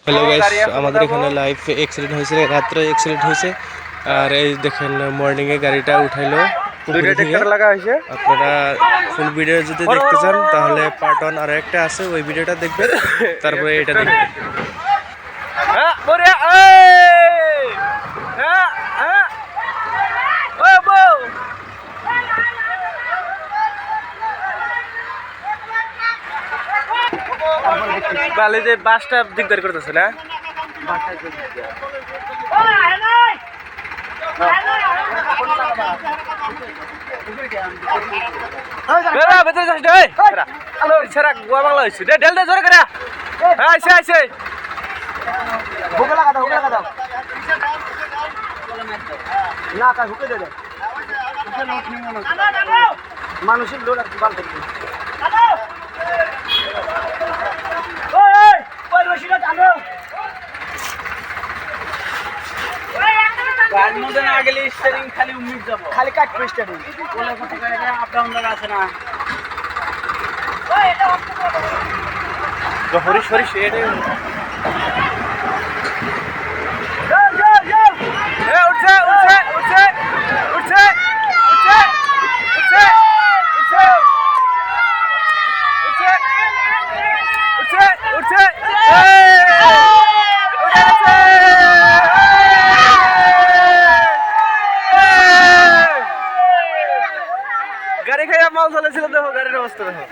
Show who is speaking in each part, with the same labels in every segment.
Speaker 1: Hello guys, আমাদের এখানে live accident হয়েছে, রাত্রে অ্যাক্সিডেন্ট হয়েছে। আর এই দেখেন মর্নিংয়ে গাড়িটা উঠাইলো পুকুরে থেকে। আপনারা ফুল ভিডিও যদি দেখতে চান তাহলে পার্ট 1 আর একটা আছে, ওই ভিডিওটা দেখবেন, তারপরে এটা দেখবেন। তাহলে যে বাসটা দিকদার করতেছে না,
Speaker 2: মানুষের লোক খালি কাটবে স্টারিং আছে না
Speaker 1: হরিশ হরিশ গাড়ি খাইয়া মাল চলেছিল, দেখো গাড়ির অবস্থা দেখো।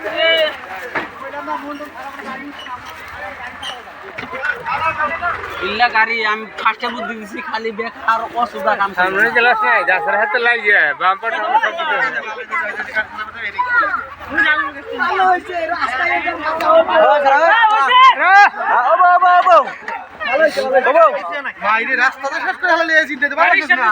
Speaker 2: ইল্লা গাড়ি আমি ফার্স্টে বুদ্ধি দিছি, খালি বেকার অসুবিধা কাম
Speaker 1: সামনে গেলাস নাই, যাসার হাতে লাগিয়ে বাম্পার টাম্পার সব কিছু
Speaker 2: ভালো হইছে রাস্তায়
Speaker 1: ভাইরে রাস্তাটা শেষ করে হলে এই চিন্তা পারছিস না।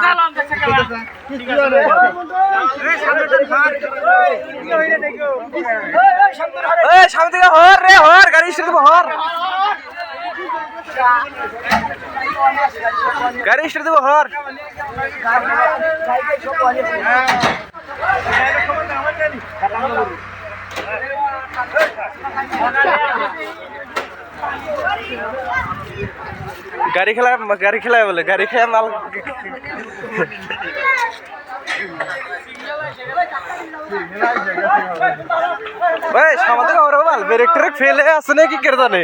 Speaker 1: এই সামনে থেকে হর রে, হর গাড়ি স্টার্ট দেব, হর গাড়ি স্টার্ট দেব, হর গাড়ি খেলায় বলে, গাড়ি খেলা মাল ভাই সামাজিক আমার মাল ব্রেক ট্রেক ফেলে আছে নাকি কে জানে।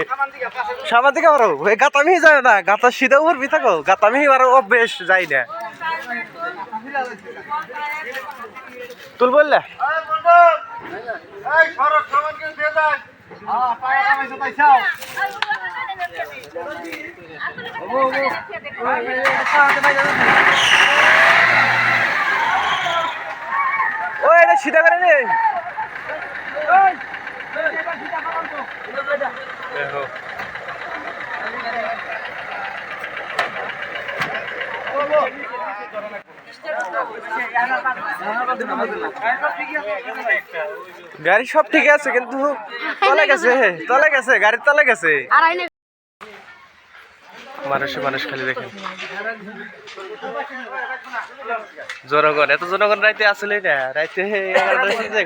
Speaker 1: সামাজিক আমার গাতামি যায় না, গাতা সিধা উপর বি থাকো, গাতামি আর অভ্যেস যাই না। তুল বললে ও এটা সিধা করে নে। দেখো গাড়ি সব ঠিক আছে কিন্তু তলে গেছে গাড়ির তলে গেছে। মানুষ খালি দেখেন জনগণ, এত জনগণ রাইতে আসলে না, রাইতে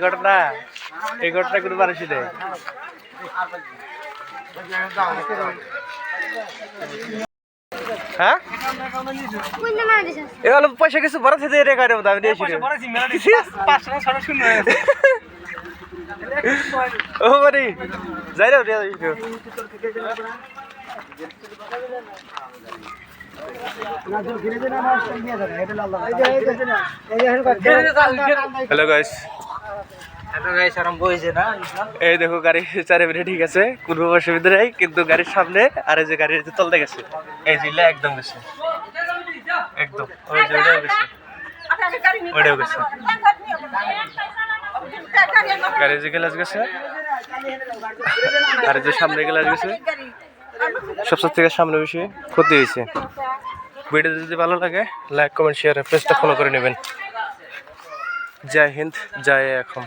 Speaker 1: ঘটনা, এই ঘটনা কোনো মানুষই নেই। হ্যাঁ এগুলো পয়সা কিছু বড় থেকে রেখে মতো আমি দিয়েছি ও মানে যাই রে হ্যালো গাইস, এই দেখো গাড়ি চারিপাশে ঠিক আছে, কোনো অসুবিধা নেই, কিন্তু গাড়ির সামনে আর এই যে গাড়ির তলতে গেছে, এই জিল্লা একদম গেছে, একদম ওই যে ওইটাও গেছে, ওইটাও গেছে, গাড়ি যে গ্লাস গেছে আর যে সামনে গ্লাস গেছে, সবচেয়ে থেকে সামনে বেশি ক্ষতি হয়েছে। ভিডিও যদি ভালো লাগে লাইক কমেন্ট শেয়ার, পেজটা ফলো করে নেবেন। জয় হিন্দ, জয় এখন।